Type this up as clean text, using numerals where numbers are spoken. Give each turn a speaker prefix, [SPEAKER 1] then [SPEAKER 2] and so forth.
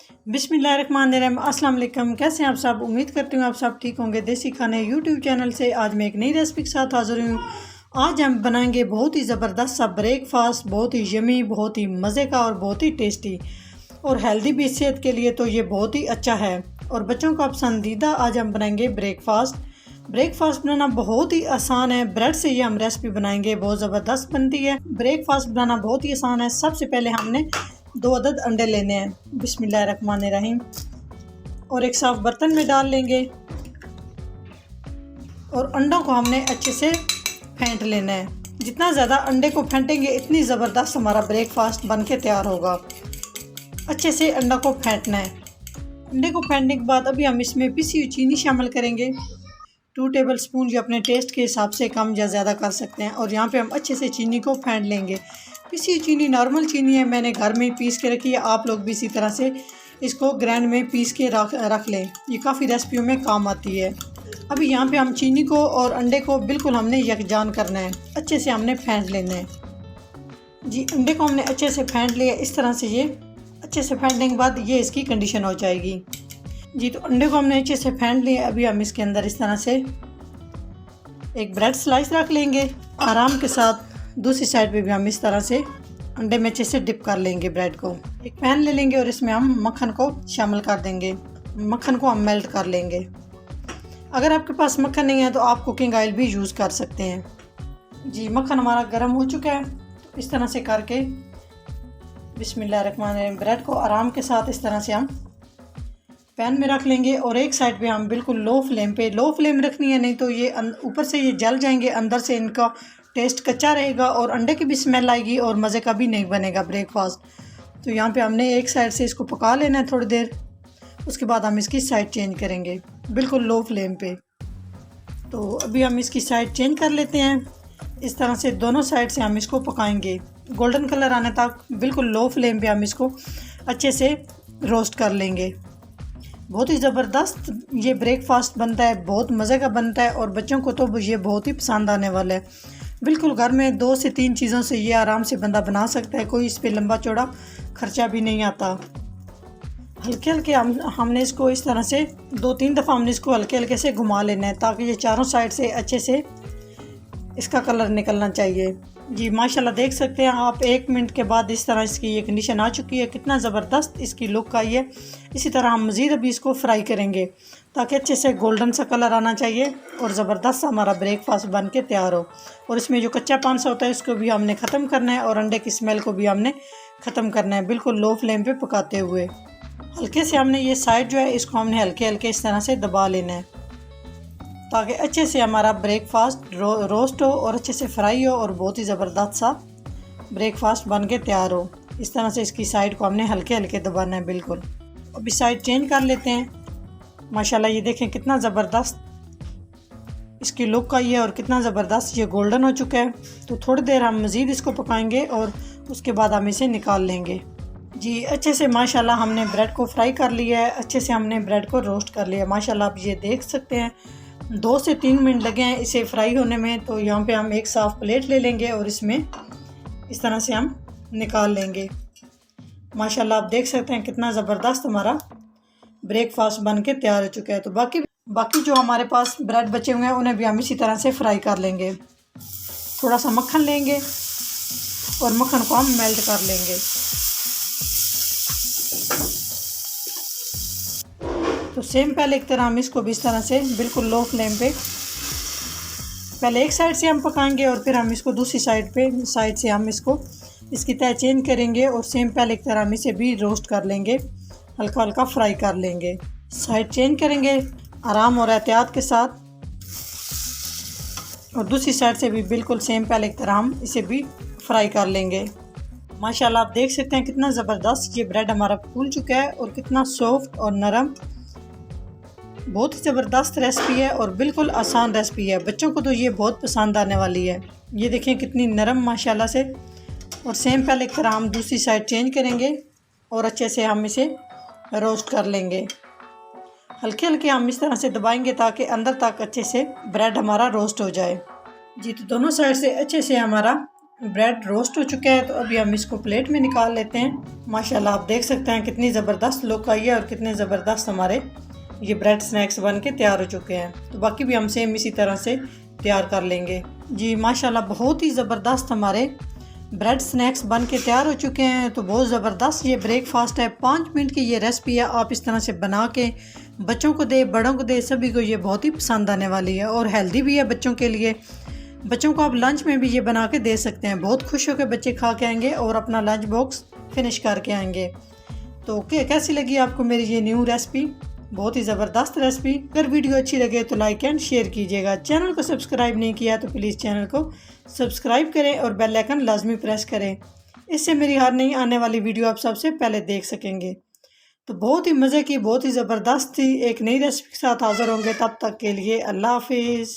[SPEAKER 1] बिस्मिल्लाहिर्रहमानिर्रहीम। अस्सलाम वालेकुम। कैसे हैं आप सब? उम्मीद करती हूँ आप सब ठीक होंगे। देसी खाने यूट्यूब चैनल से आज मैं एक नई रेसिपी के साथ हाज़िर हूँ। आज हम बनाएंगे बहुत ही ज़बरदस्त सा ब्रेकफास्ट, बहुत ही यमी, बहुत ही मज़े का और बहुत ही टेस्टी और हेल्दी भी। सेहत के लिए तो ये बहुत ही अच्छा है और बच्चों का पसंदीदा। आज हम बनाएंगे ब्रेकफास्ट बनाना बहुत ही आसान है। ब्रेड से ये हम रेसिपी बनाएंगे, बहुत ज़बरदस्त बनती है। ब्रेकफास्ट बनाना बहुत ही आसान है। सबसे पहले हमने 2 अदद अंडे लेने हैं, बिस्मिल्लाहिर्रहमानिर्रहीम, और एक साफ बर्तन में डाल लेंगे और अंडों को हमने अच्छे से फेंट लेना है। जितना ज़्यादा अंडे को फेंटेंगे इतनी ज़बरदस्त हमारा ब्रेकफास्ट बन के तैयार होगा। अच्छे से अंडा को फेंटना है। अंडे को फेंटने के बाद अभी हम इसमें पिसी हुई चीनी शामिल करेंगे, 2 टेबल स्पून, जो अपने टेस्ट के हिसाब से कम या ज़्यादा कर सकते हैं। और यहाँ पे हम अच्छे से चीनी को फेंट लेंगे। पिसी हुई चीनी नॉर्मल चीनी है, मैंने घर में पीस के रखी है। आप लोग भी इसी तरह से इसको ग्राइंड में पीस के रख लें, ये काफ़ी रेसिपियों में काम आती है। अभी यहाँ पे हम चीनी को और अंडे को बिल्कुल हमने यकजान करना है, अच्छे से हमने फेंट लेना है। जी, अंडे को हमने अच्छे से फेंट लिया इस तरह से। ये अच्छे से फेंटने के बाद ये इसकी कंडीशन हो जाएगी। जी, तो अंडे को हमने अच्छे से फेंट लिया। अभी हम इसके अंदर इस तरह से एक ब्रेड स्लाइस रख लेंगे आराम के साथ। दूसरी साइड पे भी हम इस तरह से अंडे में अच्छे से डिप कर लेंगे ब्रेड को। एक पैन ले लेंगे और इसमें हम मक्खन को शामिल कर देंगे। मक्खन को हम मेल्ट कर लेंगे। अगर आपके पास मक्खन नहीं है तो आप कुकिंग ऑयल भी यूज़ कर सकते हैं। जी, मक्खन हमारा गर्म हो चुका है। तो इस तरह से करके बिस्मिल्लाहिर्रहमानिर्रहीम ब्रेड को आराम के साथ इस तरह से हम पैन में रख लेंगे और एक साइड पे हम बिल्कुल लो फ्लेम रखनी है, नहीं तो ये ऊपर से ये जल जाएंगे, अंदर से इनका टेस्ट कच्चा रहेगा और अंडे की भी स्मेल आएगी और मज़े का भी नहीं बनेगा ब्रेकफास्ट। तो यहाँ पे हमने एक साइड से इसको पका लेना है थोड़ी देर। उसके बाद हम इसकी साइड चेंज करेंगे बिल्कुल लो फ्लेम पे। तो अभी हम इसकी साइड चेंज कर लेते हैं। इस तरह से दोनों साइड से हम इसको पकाएंगे गोल्डन कलर आने तक। बिल्कुल लो फ्लेम पे हम इसको अच्छे से रोस्ट कर लेंगे। बहुत ही ज़बरदस्त ये ब्रेकफास्ट बनता है, बहुत मज़े का बनता है और बच्चों को तो ये बहुत ही पसंद आने वाला है। बिल्कुल घर में 2 से 3 चीज़ों से ये आराम से बंदा बना सकता है, कोई इस पे लंबा चौड़ा खर्चा भी नहीं आता। हल्के हल्के हमने इसको इस तरह से 2-3 दफ़ा हमने इसको हल्के हल्के से घुमा लेना है ताकि ये चारों साइड से अच्छे से इसका कलर निकलना चाहिए। जी, माशाल्लाह देख सकते हैं आप 1 मिनट के बाद इस तरह इसकी ये कंडीशन आ चुकी है। कितना ज़बरदस्त इसकी लुक आई है। इसी तरह हम मज़ीद अभी इसको फ्राई करेंगे ताकि अच्छे से गोल्डन सा कलर आना चाहिए और ज़बरदस्त सा हमारा ब्रेकफास्ट बन के तैयार हो। और इसमें जो कच्चा पान सा होता है उसको भी हमने ख़त्म करना है और अंडे की स्मेल को भी हमने ख़त्म करना है, बिल्कुल लो फ्लेम पे पकाते हुए। हल्के से हमने ये साइड जो है इसको हमने हल्के हल्के इस तरह से दबा लेना है ताकि अच्छे से हमारा ब्रेकफास्ट रोस्ट हो और अच्छे से फ्राई हो और बहुत ही ज़बरदस्त सा ब्रेकफास्ट बन के तैयार हो। इस तरह से इसकी साइड को हमने हल्के हल्के दबाना है बिल्कुल। अभी साइड चेंज कर लेते हैं। माशाल्लाह ये देखें कितना ज़बरदस्त इसकी लुक आई है और कितना ज़बरदस्त ये गोल्डन हो चुका है। तो थोड़ी देर हम मज़ीद इसको पकाएंगे और उसके बाद हम इसे निकाल लेंगे। जी, अच्छे से माशाल्लाह हमने ब्रेड को फ्राई कर लिया है, अच्छे से हमने ब्रेड को रोस्ट कर लिया है। माशाल्लाह आप ये देख सकते हैं 2 से 3 मिनट लगे हैं इसे फ्राई होने में। तो यहाँ पे हम एक साफ़ प्लेट ले लेंगे और इसमें इस तरह से हम निकाल लेंगे। माशाल्लाह आप देख सकते हैं कितना ज़बरदस्त हमारा ब्रेकफास्ट बन के तैयार हो चुका है। तो बाकी जो हमारे पास ब्रेड बचे हुए हैं उन्हें भी हम इसी तरह से फ्राई कर लेंगे। थोड़ा सा मक्खन लेंगे और मक्खन को हम मेल्ट कर लेंगे। तो सेम पहले एक तरह हम इसको भी इस तरह से बिल्कुल लो फ्लेम पे पहले एक साइड से हम पकाएंगे और फिर हम इसको दूसरी साइड से हम इसको इसकी तय चेंज करेंगे और सेम पहले एक तरह हम इसे भी रोस्ट कर लेंगे, हल्का हल्का फ्राई कर लेंगे। साइड चेंज करेंगे आराम और एहतियात के साथ और दूसरी साइड से भी बिल्कुल सेम पहले एक तरह हम इसे भी फ्राई कर लेंगे। माशाल्लाह आप देख सकते हैं कितना ज़बरदस्त ये ब्रेड हमारा फूल चुका है और कितना सॉफ्ट और नरम। बहुत ही ज़बरदस्त रेसिपी है और बिल्कुल आसान रेसिपी है। बच्चों को तो ये बहुत पसंद आने वाली है। ये देखें कितनी नरम माशाल्लाह से। और सेम पहले एक तरह हम दूसरी साइड चेंज करेंगे और अच्छे से हम इसे रोस्ट कर लेंगे। हल्के हल्के हम इस तरह से दबाएंगे ताकि अंदर तक अच्छे से ब्रेड हमारा रोस्ट हो जाए। जी, तो दोनों साइड से अच्छे से हमारा ब्रेड रोस्ट हो चुका है, तो अभी हम इसको प्लेट में निकाल लेते हैं। माशाल्लाह आप देख सकते हैं कितनी ज़बरदस्त लुक आई है और कितने ज़बरदस्त हमारे ये ब्रेड स्नैक्स बन के तैयार हो चुके हैं। तो बाकी भी हम सेम इसी तरह से तैयार कर लेंगे। जी माशाल्लाह बहुत ही ज़बरदस्त हमारे ब्रेड स्नैक्स बन के तैयार हो चुके हैं। तो बहुत ज़बरदस्त ये ब्रेकफास्ट है, 5 मिनट की ये रेसिपी है। आप इस तरह से बना के बच्चों को दे, बड़ों को दे, सभी को ये बहुत ही पसंद आने वाली है और हेल्दी भी है बच्चों के लिए। बच्चों को आप लंच में भी ये बना के दे सकते हैं, बहुत खुश होकर बच्चे खा के आएंगे और अपना लंच बॉक्स फिनिश करके आएंगे। तो कैसी लगी आपको मेरी ये न्यू रेसिपी? बहुत ही ज़बरदस्त रेसिपी। अगर वीडियो अच्छी लगे तो लाइक एंड शेयर कीजिएगा। चैनल को सब्सक्राइब नहीं किया तो प्लीज़ चैनल को सब्सक्राइब करें और बेल आइकन लाजमी प्रेस करें, इससे मेरी हर नई आने वाली वीडियो आप सबसे पहले देख सकेंगे। तो बहुत ही मज़े की, बहुत ही ज़बरदस्त थी। एक नई रेसिपी के साथ हाज़िर होंगे, तब तक के लिए अल्लाह हाफिज़।